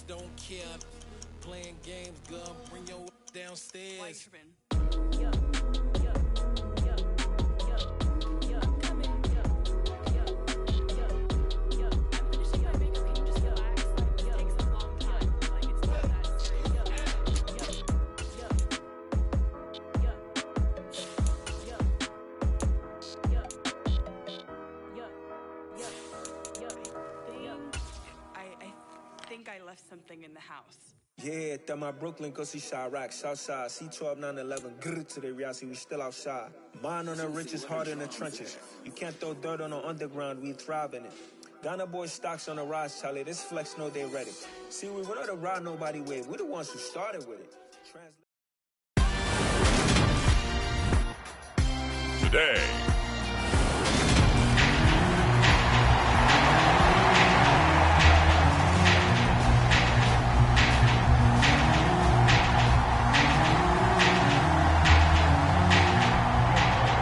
don't care. Playing games, girl, bring your downstairs. I left something in the house. Yeah, that my Brooklyn, go see Chirac, Southside, C12, 911, grr to the reality, we still outside. Mine on the richest, heart in the trenches. You can't throw dirt on the underground, we thrive in it. Ghana boys stocks on the rise, Charlie, this flex know they ready. See, we not the ride nobody with, we're the ones who started with it. Today.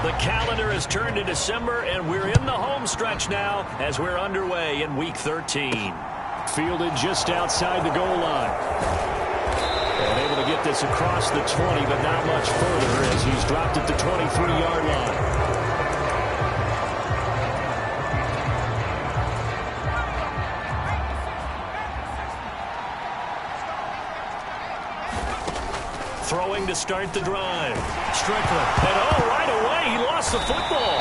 The calendar has turned to December, and we're in the home stretch now as we're underway in Week 13. Fielded just outside the goal line. And able to get this across the 20, but not much further as he's dropped at the 23-yard line. Throwing to start the drive. Strickland. And right away, he lost the football.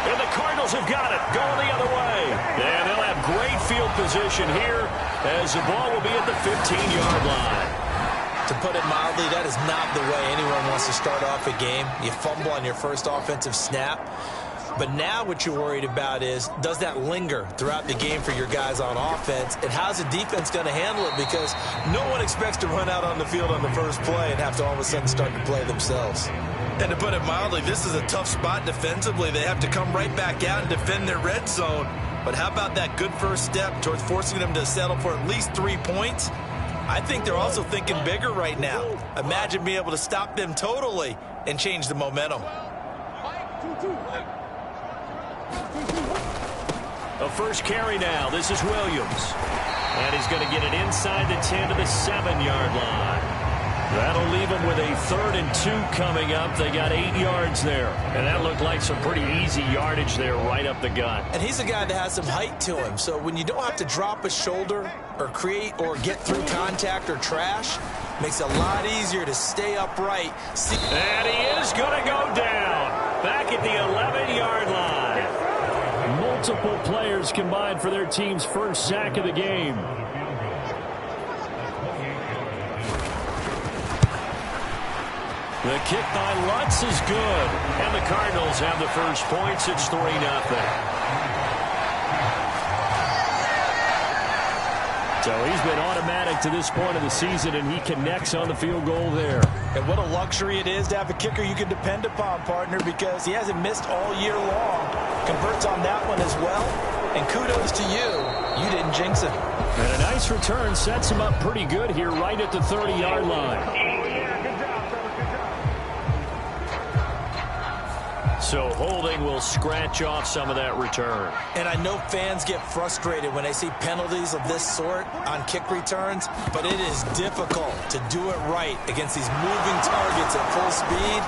And the Cardinals have got it, going the other way. And they'll have great field position here as the ball will be at the 15-yard line. To put it mildly, that is not the way anyone wants to start off a game. You fumble on your first offensive snap. But now what you're worried about is, does that linger throughout the game for your guys on offense? And how's the defense going to handle it? Because no one expects to run out on the field on the first play and have to all of a sudden start to play themselves. And to put it mildly, this is a tough spot defensively. They have to come right back out and defend their red zone. But how about that good first step towards forcing them to settle for at least 3 points? I think they're also thinking bigger right now. Imagine being able to stop them totally and change the momentum. A first carry now. This is Williams. And he's going to get it inside the 10 to the 7-yard line. That'll leave him with a 3rd and 2 coming up. They got 8 yards there. And that looked like some pretty easy yardage there right up the gut. And he's a guy that has some height to him. So when you don't have to drop a shoulder or create or get through contact or trash, makes it a lot easier to stay upright. And he is going to go down. Back at the 11-yard line. Multiple players combined for their team's first sack of the game. The kick by Lutz is good. And the Cardinals have the first points. It's 3-0. So he's been automatic to this point of the season, and he connects on the field goal there. And what a luxury it is to have a kicker you can depend upon, partner, because he hasn't missed all year long. Converts on that one as well. And kudos to you. You didn't jinx him. And a nice return sets him up pretty good here right at the 30-yard line. So holding will scratch off some of that return. And I know fans get frustrated when they see penalties of this sort on kick returns, but it is difficult to do it right against these moving targets at full speed.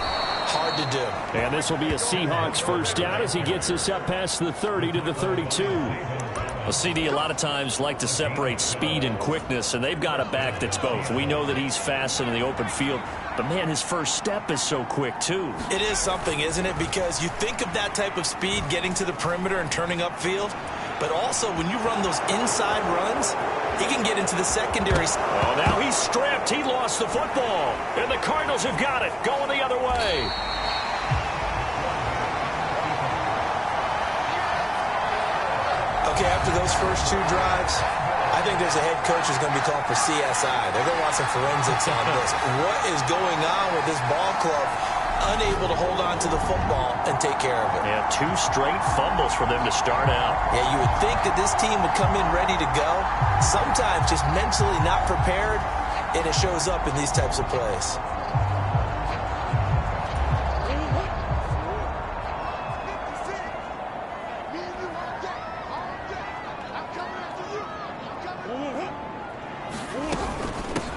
Hard to do. And this will be a Seahawks first down as he gets this up past the 30 to the 32. Well, CD a lot of times like to separate speed and quickness, and they've got a back that's both. We know that he's fast in the open field, but, man, his first step is so quick, too. It is something, isn't it? Because you think of that type of speed getting to the perimeter and turning upfield, but also when you run those inside runs, he can get into the secondary. Oh, now he's stripped. He lost the football, and the Cardinals have got it, going the other way. Okay, after those first 2 drives, I think there's a head coach who's going to be calling for CSI. They're going to want some forensics on this. What is going on with this ball club? Unable to hold on to the football and take care of it. Yeah, 2 straight fumbles for them to start out. Yeah, you would think that this team would come in ready to go. Sometimes just mentally not prepared, and it shows up in these types of plays.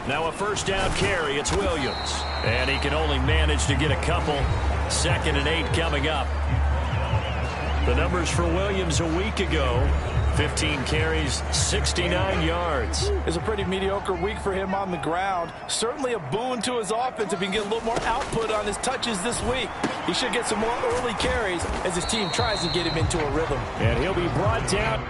Now a first down carry. It's Williams. And he can only manage to get a couple. 2nd and 8 coming up. The numbers for Williams a week ago. 15 carries, 69 yards. It's a pretty mediocre week for him on the ground. Certainly a boon to his offense if he can get a little more output on his touches this week. He should get some more early carries as his team tries to get him into a rhythm. And he'll be brought down.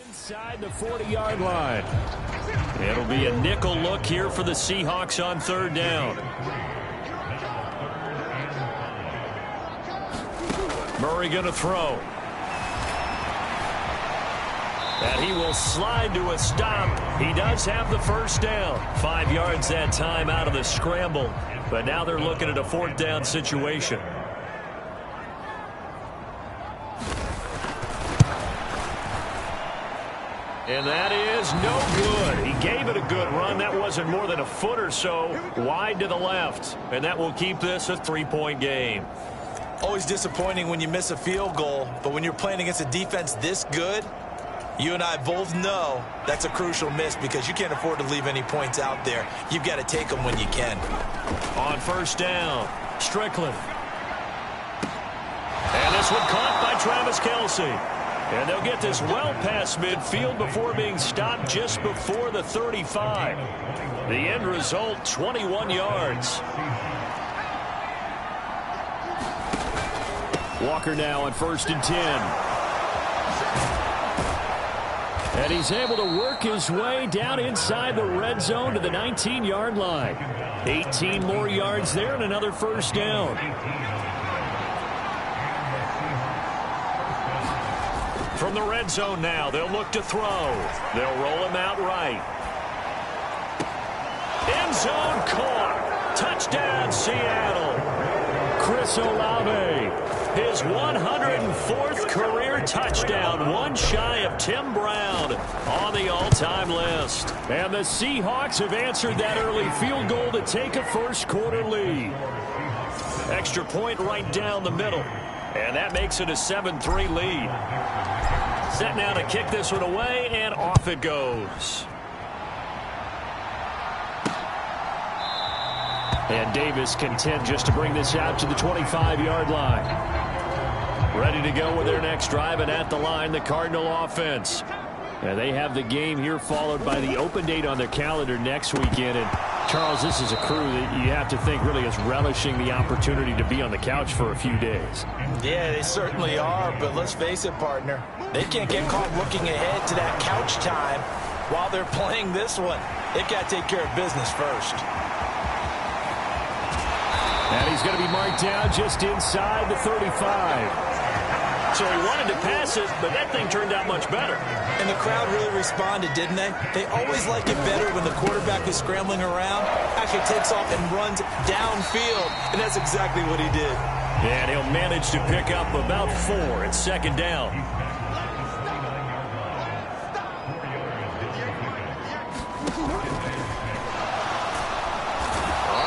Inside the 40-yard line. It'll be a nickel look here for the Seahawks on 3rd down. Murray going to throw. And he will slide to a stop. He does have the first down. 5 yards that time out of the scramble. But now they're looking at a 4th down situation. And that is no good. He gave it a good run. That wasn't more than a foot or so wide to the left. And that will keep this a 3-point game. Always disappointing when you miss a field goal, but when you're playing against a defense this good, you and I both know that's a crucial miss because you can't afford to leave any points out there. You've got to take them when you can. On 1st down, Strickland. And this one caught by Travis Kelce. And they'll get this well past midfield before being stopped just before the 35. The end result, 21 yards. Walker now on 1st and 10. And he's able to work his way down inside the red zone to the 19-yard line. 18 more yards there and another first down. From the red zone now, they'll look to throw. They'll roll him out right. End zone caught. Touchdown, Seattle. Chris Olave, his 104th career touchdown, one shy of Tim Brown on the all-time list. And the Seahawks have answered that early field goal to take a first-quarter lead. Extra point right down the middle. And that makes it a 7-3 lead. Set now to kick this one away, and off it goes. And Davis content just to bring this out to the 25-yard line. Ready to go with their next drive, and at the line, the Cardinal offense. And they have the game here followed by the open date on their calendar next weekend. And Charles, this is a crew that you have to think really is relishing the opportunity to be on the couch for a few days. Yeah, they certainly are, but let's face it, partner. They can't get caught looking ahead to that couch time while they're playing this one. They've got to take care of business first. And he's going to be marked down just inside the 35. So he wanted to pass it, but that thing turned out much better. And the crowd really responded, didn't they? They always like it better when the quarterback is scrambling around, actually takes off and runs downfield, and that's exactly what he did. And he'll manage to pick up about 4 at 2nd down.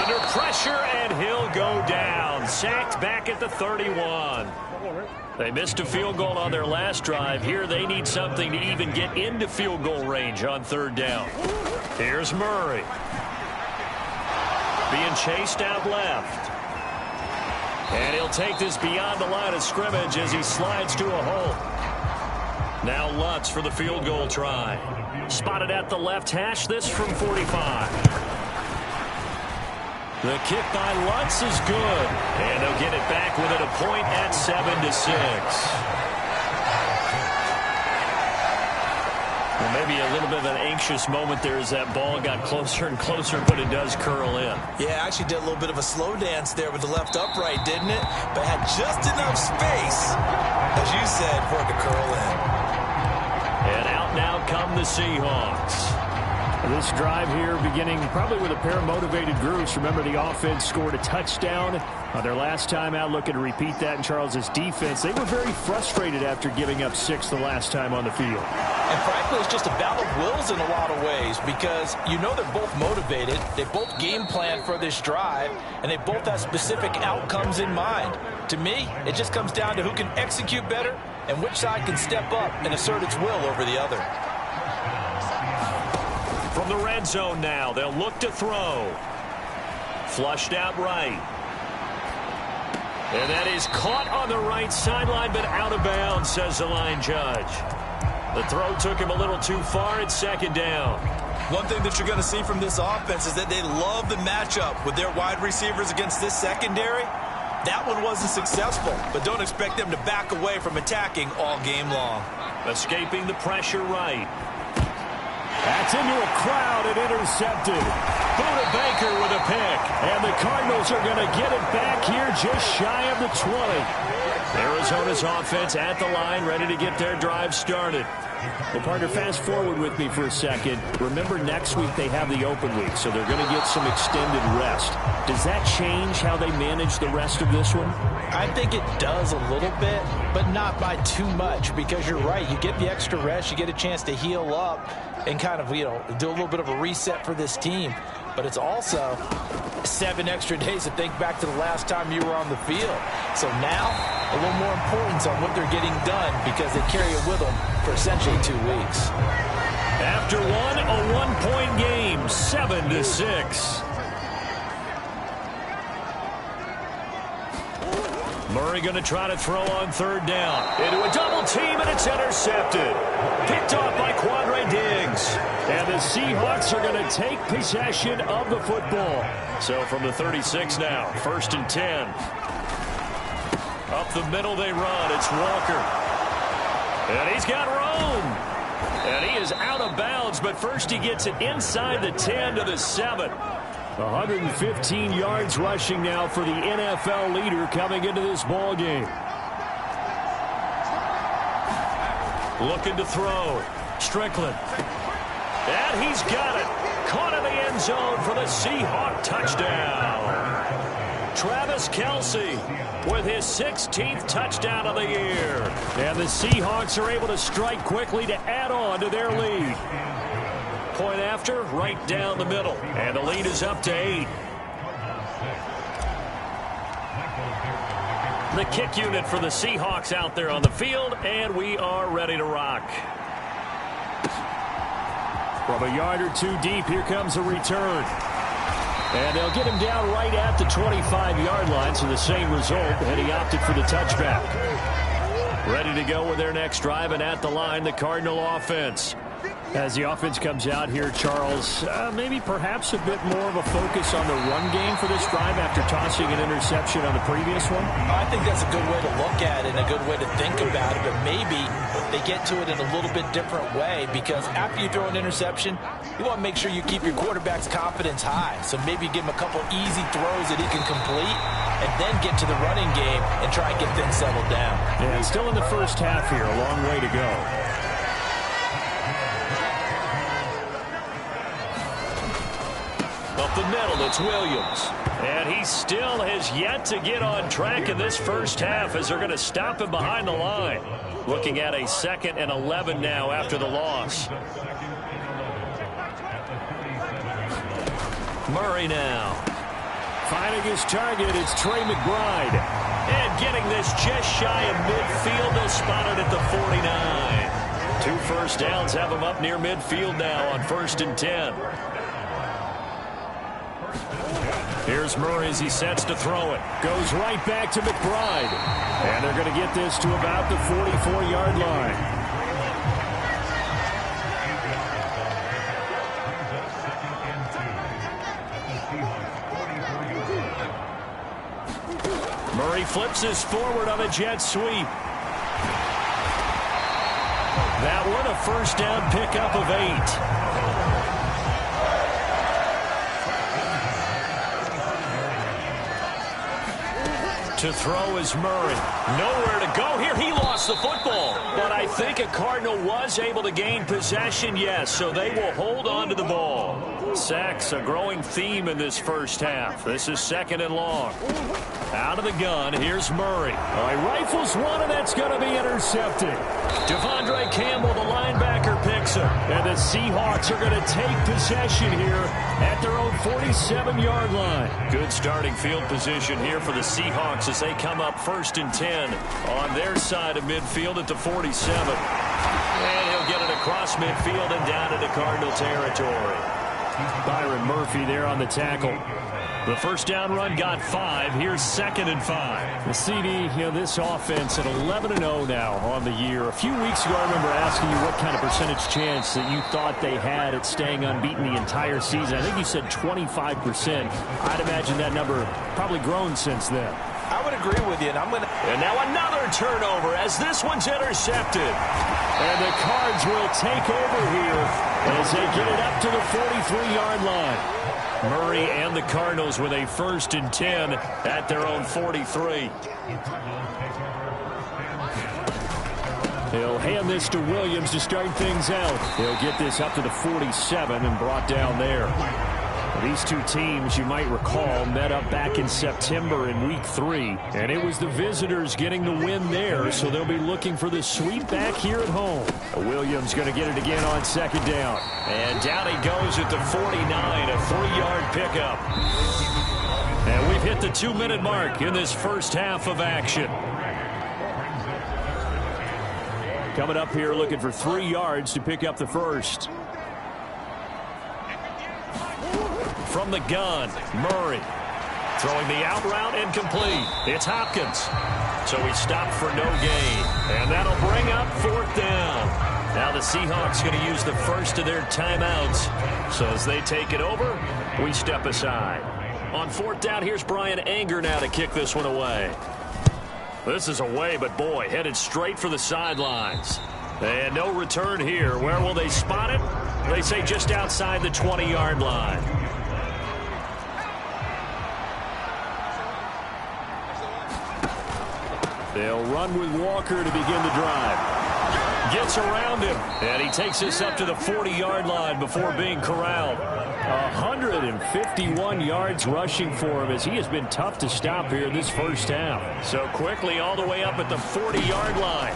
Under pressure, and he'll go down. Sacked back at the 31. They missed a field goal on their last drive. Here they need something to even get into field goal range on 3rd down. Here's Murray. Being chased out left. And he'll take this beyond the line of scrimmage as he slides to a hole. Now Lutz for the field goal try. Spotted at the left hash, this from 45. The kick by Lutz is good. And they'll get it back within a point at 7-6. Well, maybe a little bit of an anxious moment there as that ball got closer and closer, but it does curl in. Yeah, actually did a little bit of a slow dance there with the left upright, didn't it? But had just enough space, as you said, for it to curl in. And out now come the Seahawks. This drive here beginning probably with a pair of motivated groups. Remember, the offense scored a touchdown on their last time out. Looking to repeat that in Charles's defense. They were very frustrated after giving up 6 the last time on the field. And frankly, it's just a battle of wills in a lot of ways because you know they're both motivated. They both game plan for this drive, and they both have specific outcomes in mind. To me, it just comes down to who can execute better and which side can step up and assert its will over the other. From the red zone now, they'll look to throw. Flushed out right. And that is caught on the right sideline, but out of bounds, says the line judge. The throw took him a little too far. It's second down. One thing that you're going to see from this offense is that they love the matchup with their wide receivers against this secondary. That one wasn't successful, but don't expect them to back away from attacking all game long. Escaping the pressure right. That's into a crowd and intercepted. Buda Baker with a pick. And the Cardinals are going to get it back here just shy of the 20. Arizona's offense at the line, ready to get their drive started. Well, partner, fast forward with me for a second. Remember, next week they have the open week, so they're going to get some extended rest. Does that change how they manage the rest of this one? I think it does a little bit, but not by too much, because you're right. You get the extra rest, you get a chance to heal up and kind of, do a little bit of a reset for this team. But it's also 7 extra days to think back to the last time you were on the field. So now, a little more importance on what they're getting done because they carry it with them for essentially 2 weeks. After one, a 1-point game, 7-6. Murray going to try to throw on third down. Into a double team, and it's intercepted. Picked off by Quandre Diggs. And the Seahawks are going to take possession of the football. So from the 36 now, 1st and 10. Up the middle they run. It's Walker. And he's got room. And he is out of bounds, but first he gets it inside the 10 to the 7. 115 yards rushing now for the NFL leader coming into this ball game. Looking to throw. Strickland. And he's got it. Caught in the end zone for the Seahawk touchdown. Travis Kelce with his 16th touchdown of the year. And the Seahawks are able to strike quickly to add on to their lead. Point after, right down the middle. And the lead is up to 8. The kick unit for the Seahawks out there on the field, and we are ready to rock. From a yard or two deep, here comes a return. And they'll get him down right at the 25-yard line, so the same result, and he opted for the touchback. Ready to go with their next drive, and at the line, the Cardinal offense. As the offense comes out here, Charles, maybe perhaps a bit more of a focus on the run game for this drive after tossing an interception on the previous one? I think that's a good way to look at it and a good way to think about it, but maybe they get to it in a little bit different way because after you throw an interception, you want to make sure you keep your quarterback's confidence high. So maybe give him a couple easy throws that he can complete and then get to the running game and try and get things settled down. Yeah, still in the first half here, a long way to go. Up the middle, it's Williams. And he still has yet to get on track in this first half as they're going to stop him behind the line. Looking at a 2nd and 11 now after the loss. Murray now. Finding his target, it's Trey McBride. And getting this just shy of midfield, they'll spot it at the 49. 2 first downs have him up near midfield now on 1st and 10. Here's Murray as he sets to throw it. Goes right back to McBride. And they're going to get this to about the 44-yard line. Murray flips this forward on a jet sweep. That one a first down pickup of 8. To throw is Murray. Nowhere to go here. He lost the football. But I think a Cardinal was able to gain possession, yes, so they will hold on to the ball. Sacks, a growing theme in this first half. This is 2nd and long. Out of the gun, here's Murray. He rifles one, and that's going to be intercepted. Devondre Campbell, the linebacker, picks him. And the Seahawks are going to take possession here at their own 47-yard line. Good starting field position here for the Seahawks as they come up 1st and 10 on their side of midfield at the 47. And he'll get it across midfield and down into Cardinal territory. Byron Murphy there on the tackle. The first down run got 5. Here's 2nd and 5. The CD, this offense at 11-0 now on the year. A few weeks ago, I remember asking you what kind of percentage chance that you thought they had at staying unbeaten the entire season. I think you said 25%. I'd imagine that number probably grown since then. I would agree with you, And now another turnover as this one's intercepted. And the Cards will take over here as they get it up to the 43-yard line. Murray and the Cardinals with a 1st and 10 at their own 43. He'll hand this to Williams to start things out. He'll get this up to the 47 and brought down there. These two teams, you might recall, met up back in September in Week 3. And it was the visitors getting the win there, so they'll be looking for the sweep back here at home. Williams going to get it again on 2nd down. And down he goes at the 49, a 3-yard pickup. And we've hit the 2-minute mark in this first half of action. Coming up here looking for 3 yards to pick up the first. From the gun, Murray throwing the out route incomplete. It's Hopkins. So he stopped for no gain. And that'll bring up 4th down. Now the Seahawks going to use the first of their timeouts. So as they take it over, we step aside. On 4th down, here's Brian Anger now to kick this one away. This is away, but boy, headed straight for the sidelines. And no return here. Where will they spot it? They say just outside the 20-yard line. They'll run with Walker to begin the drive. Gets around him, and he takes this up to the 40-yard line before being corralled. 151 yards rushing for him as he has been tough to stop here in this first half. So quickly all the way up at the 40-yard line.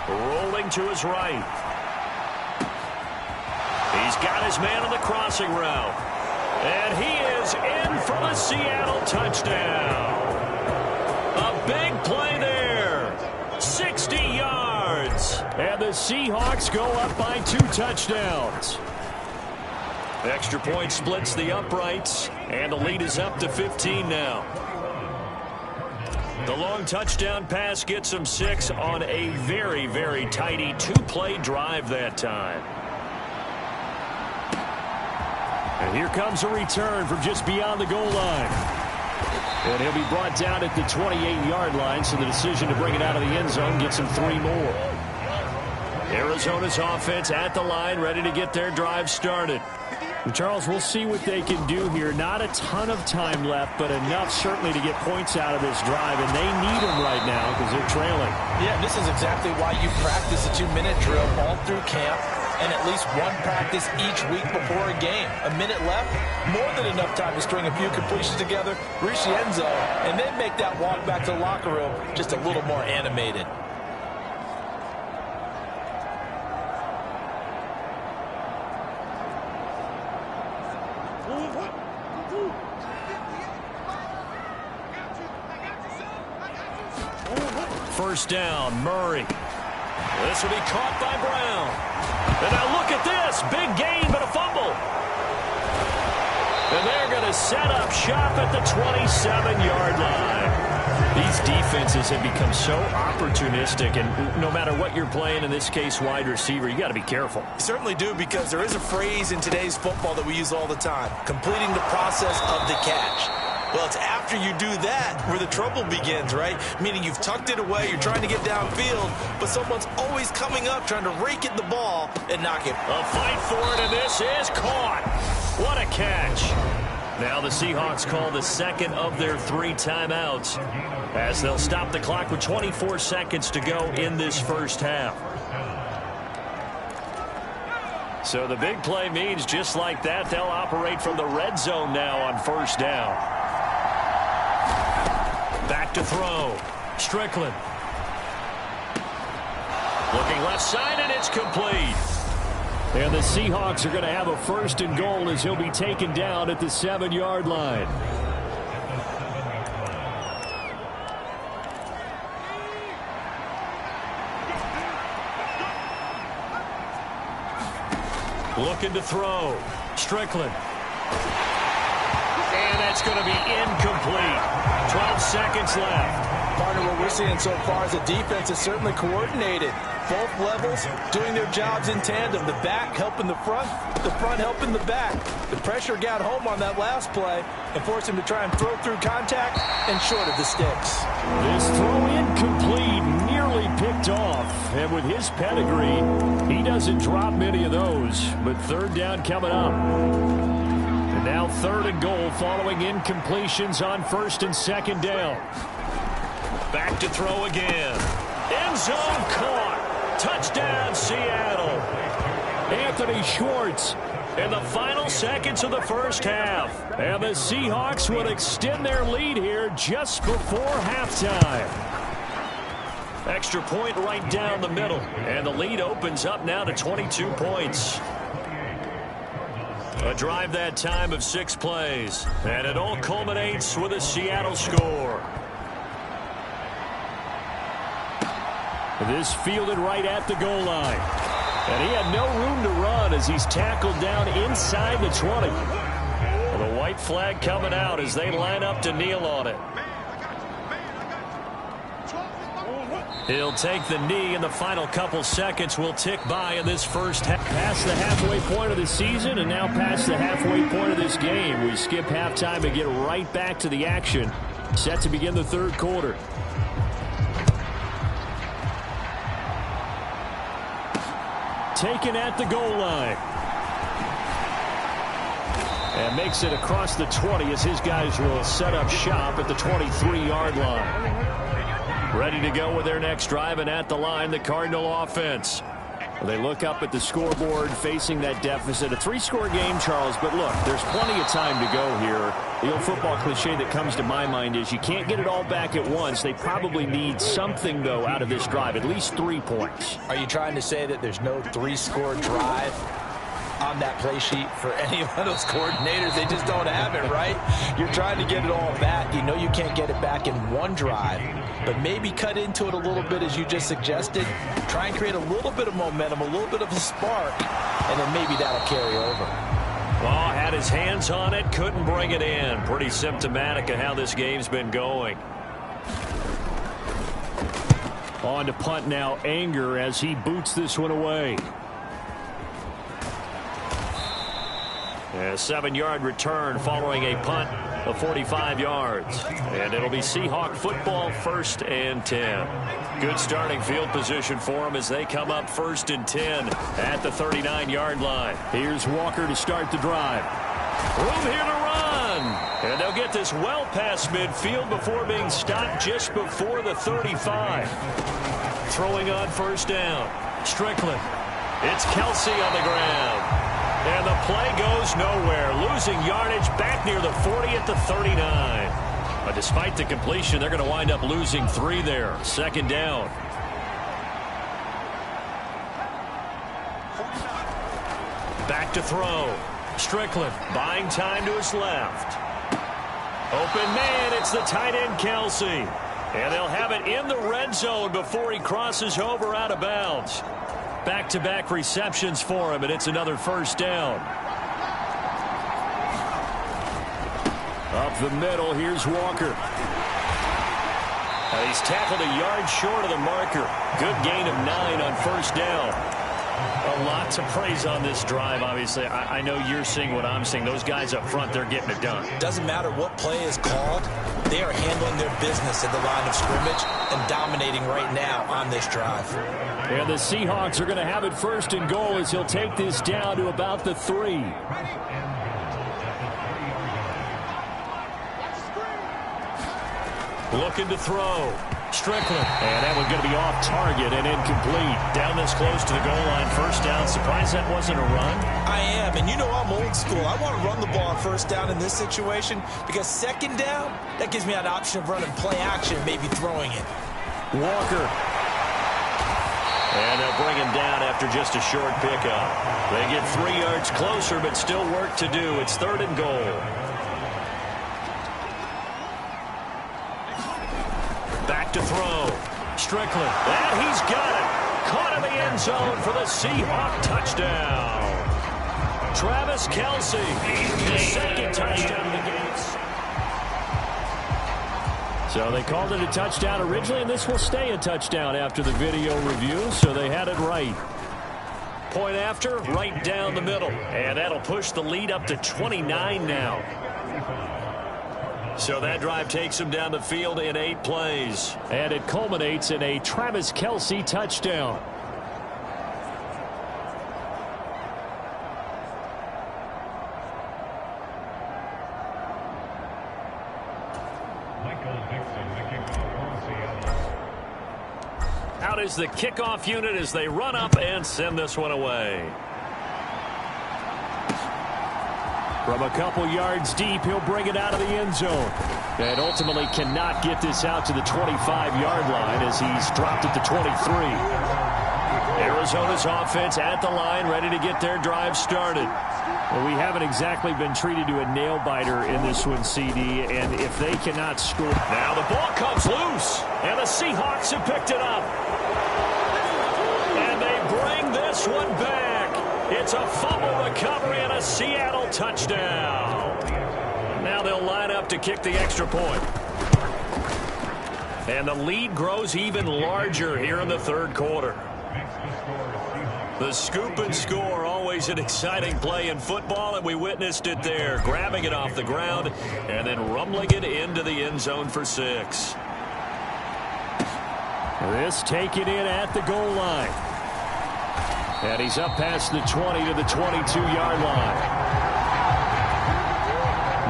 Rolling to his right. He's got his man on the crossing route. And he is in for the Seattle touchdown. A big play there. 60 yards. And the Seahawks go up by 2 touchdowns. Extra point splits the uprights. And the lead is up to 15 now. The long touchdown pass gets him 6 on a very, very tidy 2-play drive that time. And here comes a return from just beyond the goal line. And he'll be brought down at the 28-yard line, so the decision to bring it out of the end zone gets him 3 more. Arizona's offense at the line, ready to get their drive started. Charles, we'll see what they can do here. Not a ton of time left, but enough certainly to get points out of this drive, and they need them right now because they're trailing. Yeah, this is exactly why you practice a 2-minute drill all through camp and at least one practice each week before a game. A minute left, more than enough time to string a few completions together, reach the end zone, and then make that walk back to the locker room just a little more animated. First down, Murray. This will be caught by Brown. And now look at this. Big gain, but a fumble. And they're going to set up shop at the 27-yard line. These defenses have become so opportunistic, and no matter what you're playing, in this case wide receiver, you got to be careful. You certainly do, because there is a phrase in today's football that we use all the time: completing the process of the catch. Well, it's after you do that where the trouble begins, right? Meaning you've tucked it away, you're trying to get downfield, but someone's always coming up trying to rake at the ball and knock it. A fight for it, and this is caught. What a catch. Now the Seahawks call the second of their 3 timeouts as they'll stop the clock with 24 seconds to go in this first half. So the big play means just like that, they'll operate from the red zone now on first down. Back to throw. Strickland. Looking left side, and it's complete. And the Seahawks are going to have a first and goal as he'll be taken down at the 7-yard line. Looking to throw. Strickland. And that's going to be incomplete. 12 seconds left. Partner, what we're seeing so far is the defense is certainly coordinated. Both levels doing their jobs in tandem. The back helping the front helping the back. The pressure got home on that last play and forced him to try and throw through contact and short of the sticks. This throw incomplete, nearly picked off. And with his pedigree, he doesn't drop many of those. But third down coming up. And now third and goal following incompletions on first and second down. Back to throw again. End zone caught. Touchdown, Seattle. Anthony Schwartz in the final seconds of the first half. And the Seahawks will extend their lead here just before halftime. Extra point right down the middle. And the lead opens up now to 22 points. A drive that time of 6 plays. And it all culminates with a Seattle score. This fielded right at the goal line. And he had no room to run as he's tackled down inside the 20. And the white flag coming out as they line up to kneel on it. He'll take the knee, and the final couple seconds will tick by in this first half. Past the halfway point of the season and now past the halfway point of this game. We skip halftime and get right back to the action. Set to begin the third quarter. Taken at the goal line. And makes it across the 20 as his guys will set up shop at the 23-yard line. Ready to go with their next drive, and at the line, the Cardinal offense. They look up at the scoreboard facing that deficit. A 3-score game, Charles, but look, there's plenty of time to go here. The old football cliche that comes to my mind is you can't get it all back at once. They probably need something, though, out of this drive, at least 3 points. Are you trying to say that there's no 3-score drive on that play sheet for any of those coordinators? They just don't have it, right? You're trying to get it all back. You know you can't get it back in one drive, but maybe cut into it a little bit as you just suggested. Try and create a little bit of momentum, a little bit of a spark, and then maybe that'll carry over. Oh, had his hands on it, couldn't bring it in. Pretty symptomatic of how this game's been going. On to punt now, Anger, as he boots this one away. A 7-yard return following a punt of 45 yards. And it'll be Seahawk football, 1st and 10. Good starting field position for them as they come up 1st and 10 at the 39-yard line. Here's Walker to start the drive. Room here to run. And they'll get this well past midfield before being stopped just before the 35. Throwing on 1st down. Strickland. It's Kelsey on the ground. And the play goes nowhere. Losing yardage back near the 40 at the 39. But despite the completion, they're going to wind up losing 3 there. 2nd down. Back to throw. Strickland buying time to his left. Open man, it's the tight end Kelsey. And they'll have it in the red zone before he crosses over out of bounds. Back-to-back receptions for him, and it's another 1st down. Up the middle, here's Walker. He's tackled a yard short of the marker. Good gain of 9 on 1st down. A lot to praise on this drive, obviously. I know you're seeing what I'm seeing. Those guys up front, they're getting it done. Doesn't matter what play is called. They are handling their business at the line of scrimmage and dominating right now on this drive. And the Seahawks are going to have it 1st and goal as he'll take this down to about the 3. Looking to throw. Strickland. And that one's going to be off target and incomplete. Down this close to the goal line. First down. Surprised that wasn't a run? I am, and you know I'm old school. I want to run the ball on first down in this situation because second down, that gives me an option of running play action, maybe throwing it. Walker. And they'll bring him down after just a short pickup. They get 3 yards closer, but still work to do. It's 3rd and goal. Back to throw. Strickland. And he's got it. Caught in the end zone for the Seahawks touchdown. Travis Kelce. His 2nd touchdown of the game. So they called it a touchdown originally, and this will stay a touchdown after the video review, so they had it right. Point after, right down the middle. And that'll push the lead up to 29 now. So that drive takes them down the field in 8 plays. And it culminates in a Travis Kelce touchdown. Out is the kickoff unit as they run up and send this one away. From a couple yards deep, he'll bring it out of the end zone. And ultimately cannot get this out to the 25-yard line as he's dropped it to 23. Arizona's offense at the line, ready to get their drive started. Well, we haven't exactly been treated to a nail-biter in this one, CD, and if they cannot score... Now the ball comes loose, and the Seahawks have picked it up. And they bring this one back. It's a fumble recovery and a Seattle touchdown. Now they'll line up to kick the extra point. And the lead grows even larger here in the 3rd quarter. The scoop and score, always an exciting play in football, and we witnessed it there. Grabbing it off the ground and then rumbling it into the end zone for 6. This taken in at the goal line. And he's up past the 20 to the 22-yard line.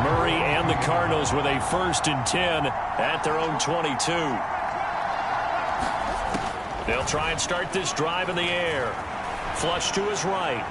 Murray and the Cardinals with a 1st and 10 at their own 22. They'll try and start this drive in the air. Flush to his right.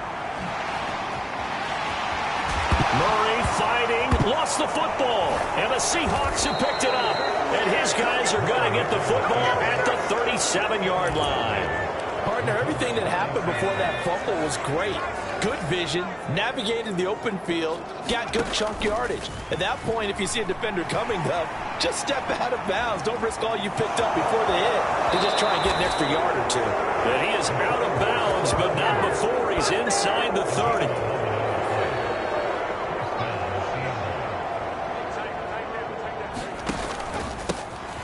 Murray fighting, lost the football, and the Seahawks have picked it up. And his guys are going to get the football at the 37-yard line. Partner, everything that happened before that fumble was great. Good vision, navigated the open field, got good chunk yardage. At that point, if you see a defender coming up, just step out of bounds. Don't risk all you picked up before they hit. They just try and get an extra yard or two. And he is out of bounds, but not before he's inside the 30.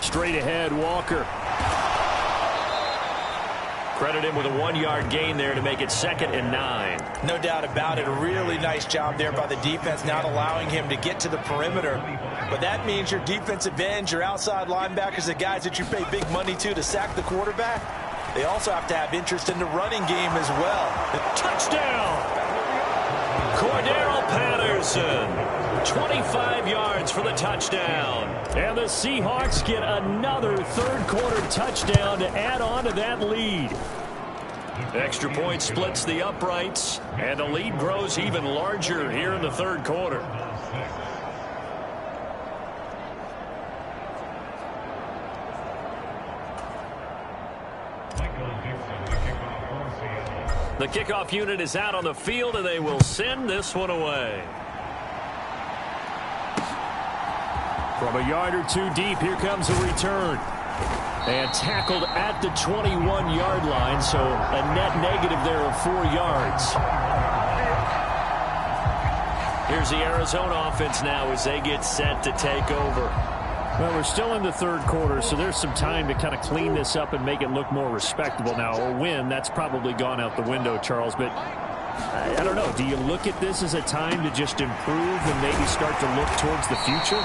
Straight ahead, Walker. Credit him with a 1-yard gain there to make it 2nd and 9. No doubt about it. A really nice job there by the defense, not allowing him to get to the perimeter. But that means your defensive ends, your outside linebackers, the guys that you pay big money to sack the quarterback, they also have to have interest in the running game as well. Touchdown! Cordero Patterson. 25 yards for the touchdown. And the Seahawks get another 3rd quarter touchdown to add on to that lead. Extra point splits the uprights, and the lead grows even larger here in the 3rd quarter. The kickoff unit is out on the field, and they will send this one away. From a yard or two deep, here comes a return. And tackled at the 21-yard line, so a net negative there of 4 yards. Here's the Arizona offense now as they get set to take over. Well, we're still in the 3rd quarter, so there's some time to kind of clean this up and make it look more respectable. Now, a win, that's probably gone out the window, Charles, but I don't know. Do you look at this as a time to just improve and maybe start to look towards the future?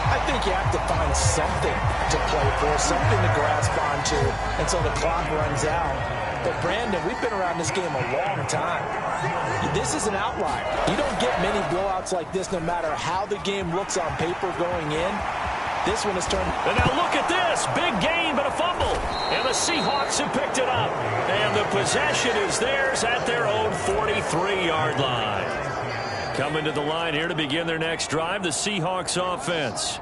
I think you have to find something to play for, something to grasp onto until the clock runs out. But, Brandon, we've been around this game a long time. This is an outlier. You don't get many blowouts like this no matter how the game looks on paper going in. This one is turned. And now look at this. Big gain, but a fumble. And the Seahawks have picked it up. And the possession is theirs at their own 43-yard line. Coming to the line here to begin their next drive, the Seahawks offense.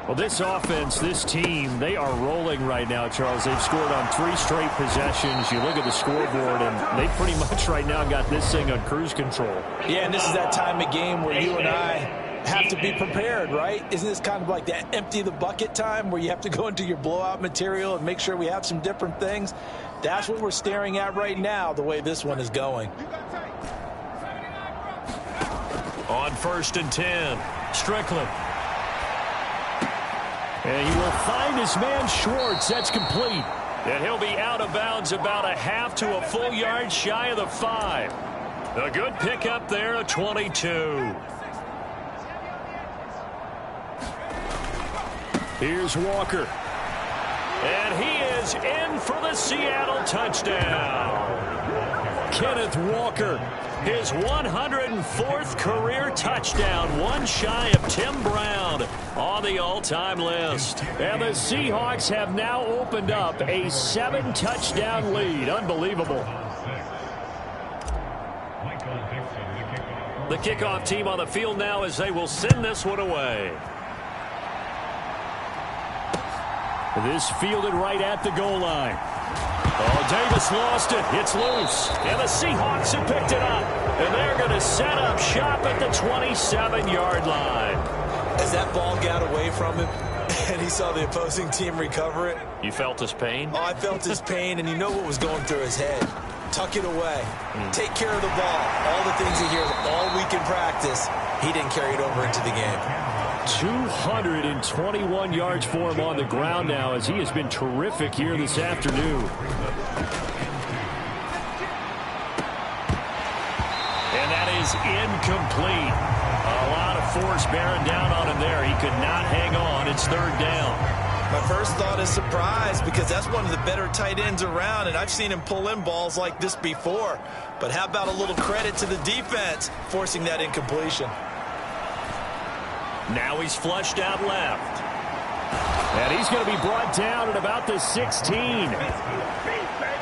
Well, this offense, this team, they are rolling right now, Charles. They've scored on 3 straight possessions. You look at the scoreboard, and they pretty much right now got this thing on cruise control. Yeah, and this is that time of game where you and I have to be prepared, right? Isn't this kind of like that empty the bucket time where you have to go into your blowout material and make sure we have some different things? That's what we're staring at right now, the way this one is going. On 1st and 10, Strickland. And he will find his man Schwartz. That's complete. And he'll be out of bounds about a half to a full yard shy of the 5. A good pickup there, a 22. Here's Walker. And he is in for the Seattle touchdown. Kenneth Walker, his 104th career touchdown, one shy of Tim Brown on the all-time list. And the Seahawks have now opened up a 7-touchdown lead. Unbelievable. The kickoff team on the field now as they will send this one away. This fielded right at the goal line. Oh, Davis lost it. It's loose. And the Seahawks have picked it up. And they're going to set up shop at the 27-yard line. As that ball got away from him and he saw the opposing team recover it. You felt his pain? Oh, I felt his pain, and you know what was going through his head. Tuck it away. Take care of the ball. All the things he hears all week in practice, he didn't carry it over into the game. 221 yards for him on the ground now as he has been terrific here this afternoon. And that is incomplete. A lot of force bearing down on him there. He could not hang on. It's 3rd down. My first thought is surprise because that's one of the better tight ends around, and I've seen him pull in balls like this before. But how about a little credit to the defense forcing that incompletion? Now he's flushed out left. And he's going to be brought down at about the 16.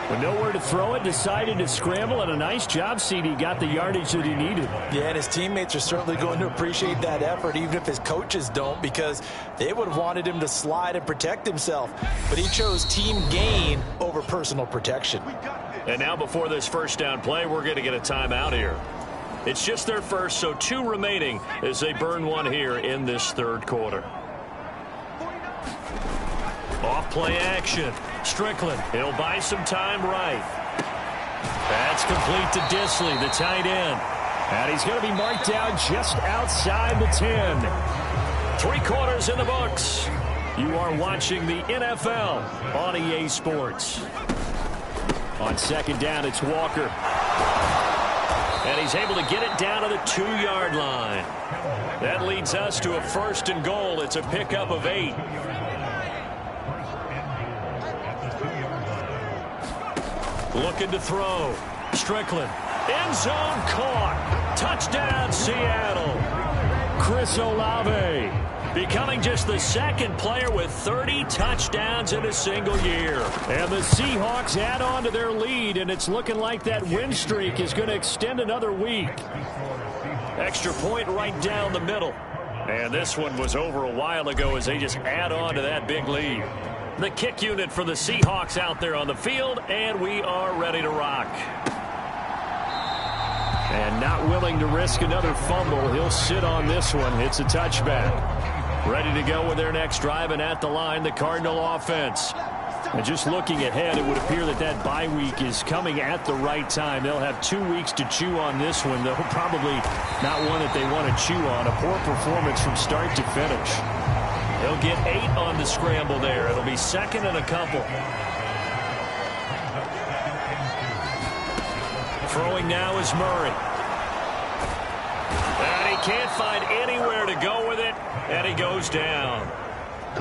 With nowhere to throw it, decided to scramble, and a nice job, CD. Got the yardage that he needed. Yeah, and his teammates are certainly going to appreciate that effort, even if his coaches don't, because they would have wanted him to slide and protect himself. But he chose team gain over personal protection. And now before this first down play, we're going to get a timeout here. It's just their first, so 2 remaining as they burn one here in this 3rd quarter. Off play action. Strickland, he'll buy some time right. That's complete to Disley, the tight end. And he's going to be marked down just outside the 10. 3 quarters in the books. You are watching the NFL on EA Sports. On 2nd down, it's Walker. And he's able to get it down to the 2-yard line. That leads us to a 1st and goal. It's a pickup of 8. Looking to throw. Strickland. End zone caught. Touchdown, Seattle. Chris Olave becoming just the 2nd player with 30 touchdowns in a single year. And the Seahawks add on to their lead, and it's looking like that win streak is going to extend another week. Extra point right down the middle. And this one was over a while ago as they just add on to that big lead. The kick unit for the Seahawks out there on the field, and we are ready to rock. And not willing to risk another fumble, he'll sit on this one. It's a touchback. Ready to go with their next drive, and at the line, the Cardinal offense. And just looking ahead, it would appear that that bye week is coming at the right time. They'll have 2 weeks to chew on this one, though probably not one that they want to chew on. A poor performance from start to finish. They'll get 8 on the scramble there. It'll be 2nd and a couple. Throwing now is Murray. And he can't find anywhere to go with it, and he goes down.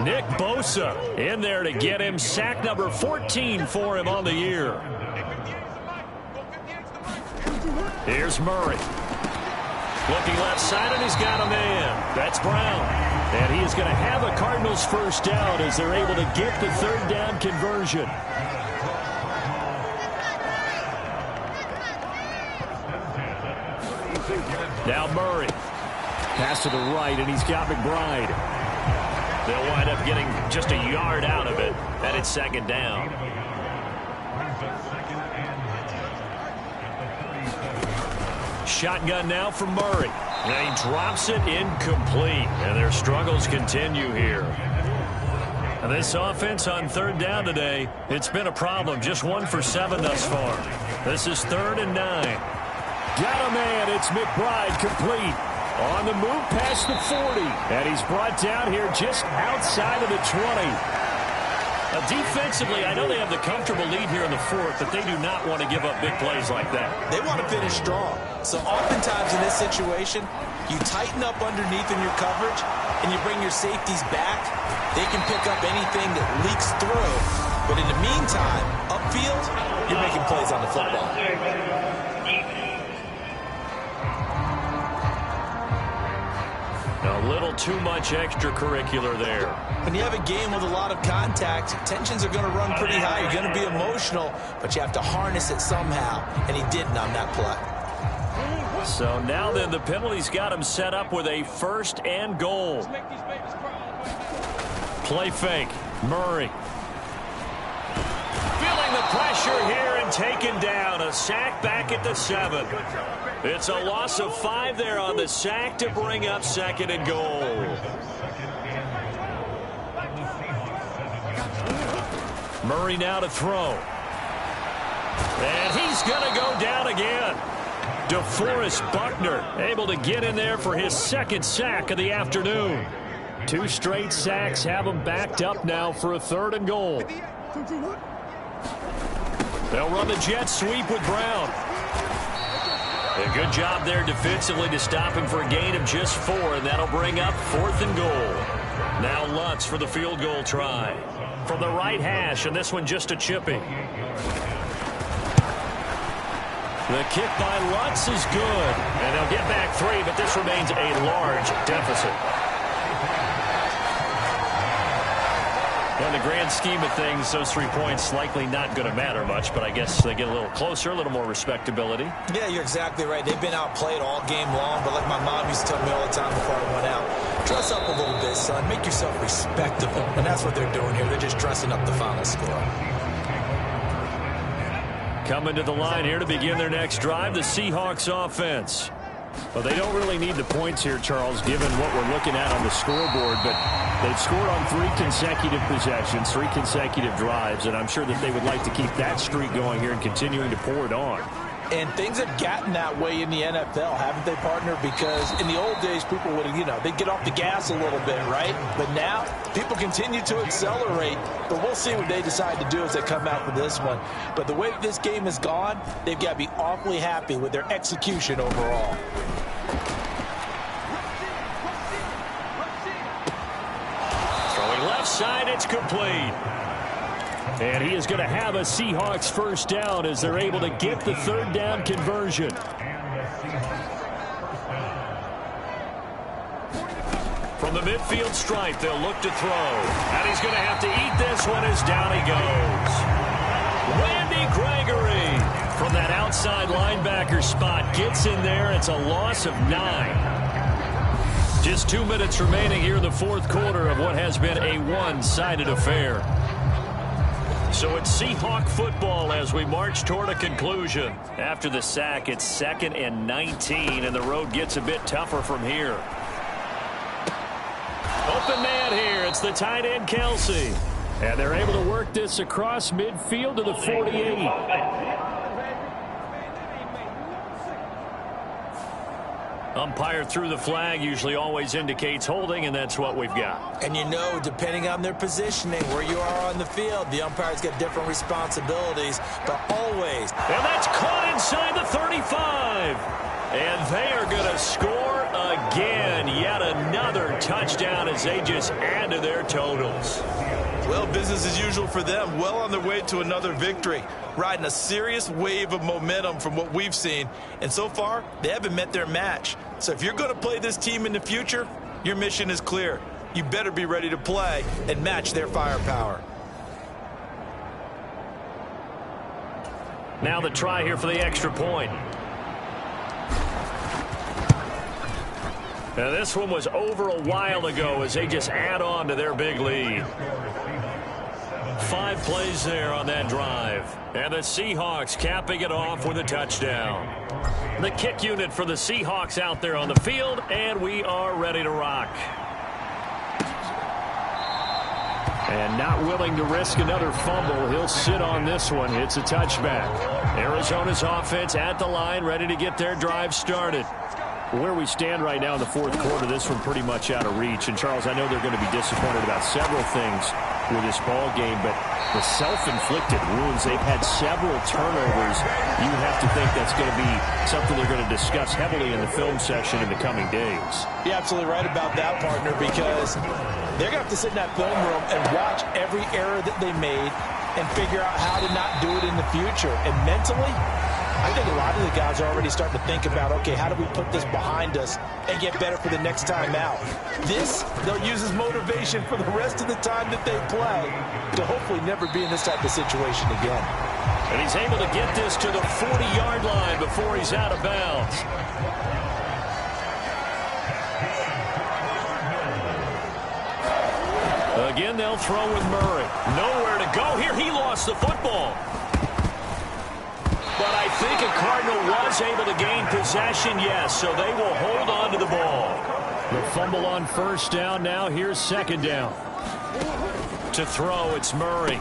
Nick Bosa in there to get him. Sack number 14 for him on the year. Here's Murray. Looking left side, and he's got a man. That's Brown. And he is going to have a Cardinals first down as they're able to get the third down conversion. Now Murray. Pass to the right, and he's got McBride. They'll wind up getting just a yard out of it, and it's second down. Shotgun now from Murray. And he drops it incomplete. And their struggles continue here. And this offense on third down today, it's been a problem. Just 1 for 7 thus far. This is 3rd and 9. Got a man. It's McBride complete. On the move past the 40. And he's brought down here just outside of the 20. Defensively, I know they have the comfortable lead here in the 4th, but they do not want to give up big plays like that. They want to finish strong. So oftentimes in this situation, you tighten up underneath in your coverage, and you bring your safeties back. They can pick up anything that leaks through. But in the meantime, upfield, you're making plays on the football. A little too much extracurricular there. When you have a game with a lot of contact, tensions are going to run pretty high. You're going to be emotional, but you have to harness it somehow, and he didn't on that play. So now then, the penalty's got him set up with a 1st and goal. Play fake. Murray. Feeling the pressure here and taken down. A sack back at the 7. It's a loss of 5 there on the sack to bring up 2nd and goal. Murray now to throw. And he's going to go down again. DeForest Buckner able to get in there for his 2nd sack of the afternoon. 2 straight sacks have him backed up now for a 3rd and goal. They'll run the jet sweep with Brown. A good job there defensively to stop him for a gain of just 4, and that'll bring up 4th and goal. Now Lutz for the field goal try. From the right hash, and this one just a chipping. The kick by Lutz is good. And they'll get back 3, but this remains a large deficit. In the grand scheme of things, those 3 points likely not going to matter much, but I guess they get a little closer, a little more respectability. Yeah, you're exactly right. They've been outplayed all game long, but like my mom used to tell me all the time before I went out, dress up a little bit, son. Make yourself respectable. And that's what they're doing here. They're just dressing up the final score. Coming to the line here to begin their next drive, the Seahawks offense. Well, they don't really need the points here, Charles, given what we're looking at on the scoreboard, but they've scored on 3 consecutive possessions, 3 consecutive drives, and I'm sure that they would like to keep that streak going here and continuing to pour it on. And things have gotten that way in the NFL, haven't they, partner? Because in the old days, people would, they'd get off the gas a little bit, right? But now, people continue to accelerate. But we'll see what they decide to do as they come out for this one. But the way that this game has gone, they've got to be awfully happy with their execution overall. Throwing left side, it's complete. And he is going to have a Seahawks first down as they're able to get the 3rd down conversion. From the midfield stripe, they'll look to throw. And he's going to have to eat this one as down he goes. Randy Gregory from that outside linebacker spot gets in there. It's a loss of 9. Just 2 minutes remaining here in the 4th quarter of what has been a one-sided affair. So it's Seahawk football as we march toward a conclusion. After the sack, it's 2nd and 19, and the road gets a bit tougher from here. Open man here. It's the tight end, Kelsey. And they're able to work this across midfield to the 48. Umpire threw the flag, usually always indicates holding, and that's what we've got. And depending on their positioning, where you are on the field, the umpire's got different responsibilities, but always. And that's caught inside the 35. And they are going to score again. Yet another touchdown as they just add to their totals. Well, business as usual for them. Well on their way to another victory. Riding a serious wave of momentum from what we've seen. And so far, they haven't met their match. So if you're going to play this team in the future, your mission is clear. You better be ready to play and match their firepower. Now the try here for the extra point. Now this one was over a while ago as they just add on to their big lead. 5 plays there on that drive. And the Seahawks capping it off with a touchdown. The kick unit for the Seahawks out there on the field, and we are ready to rock. And not willing to risk another fumble, he'll sit on this one. It's a touchback. Arizona's offense at the line, ready to get their drive started. Where we stand right now in the fourth quarter, this one pretty much out of reach. And, Charles, I know they're going to be disappointed about several things with this ball game, but the self-inflicted wounds, they've had several turnovers. You have to think that's going to be something they're going to discuss heavily in the film session in the coming days. You're absolutely right about that, partner, because they're going to have to sit in that film room and watch every error that they made and figure out how to not do it in the future. And mentally, I think a lot of the guys are already starting to think about, okay, how do we put this behind us and get better for the next time out? This, they'll use as motivation for the rest of the time that they play to hopefully never be in this type of situation again. And he's able to get this to the 40-yard line before he's out of bounds. Again, they'll throw with Murray. Nowhere to go here. He lost the football. But I think a Cardinal was able to gain possession, yes, so they will hold on to the ball. The fumble on first down now. Here's second down. To throw, it's Murray.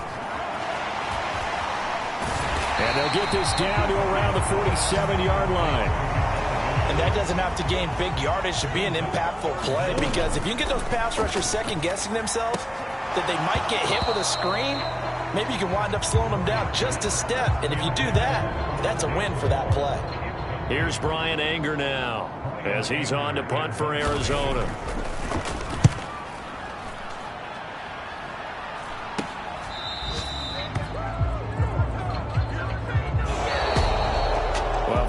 And they'll get this down to around the 47-yard line. And that doesn't have to gain big yardage to be an impactful play, because if you can get those pass rushers second-guessing themselves, that they might get hit with a screen, maybe you can wind up slowing them down just a step. And if you do that, that's a win for that play. Here's Brian Anger now as he's on to punt for Arizona.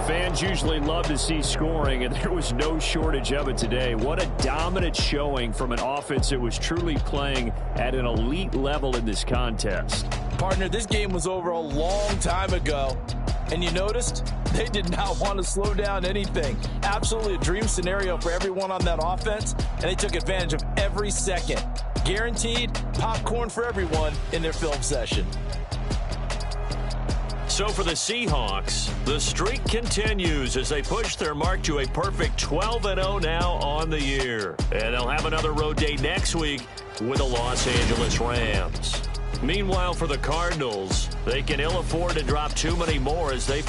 Fans usually love to see scoring, and there was no shortage of it today. What a dominant showing from an offense that was truly playing at an elite level in this contest. Partner, this game was over a long time ago, and you noticed they did not want to slow down anything. Absolutely a dream scenario for everyone on that offense, and they took advantage of every second. Guaranteed popcorn for everyone in their film session. So for the Seahawks, the streak continues as they push their mark to a perfect 12-0 now on the year. And they'll have another road day next week with the Los Angeles Rams. Meanwhile, for the Cardinals, they can ill afford to drop too many more as they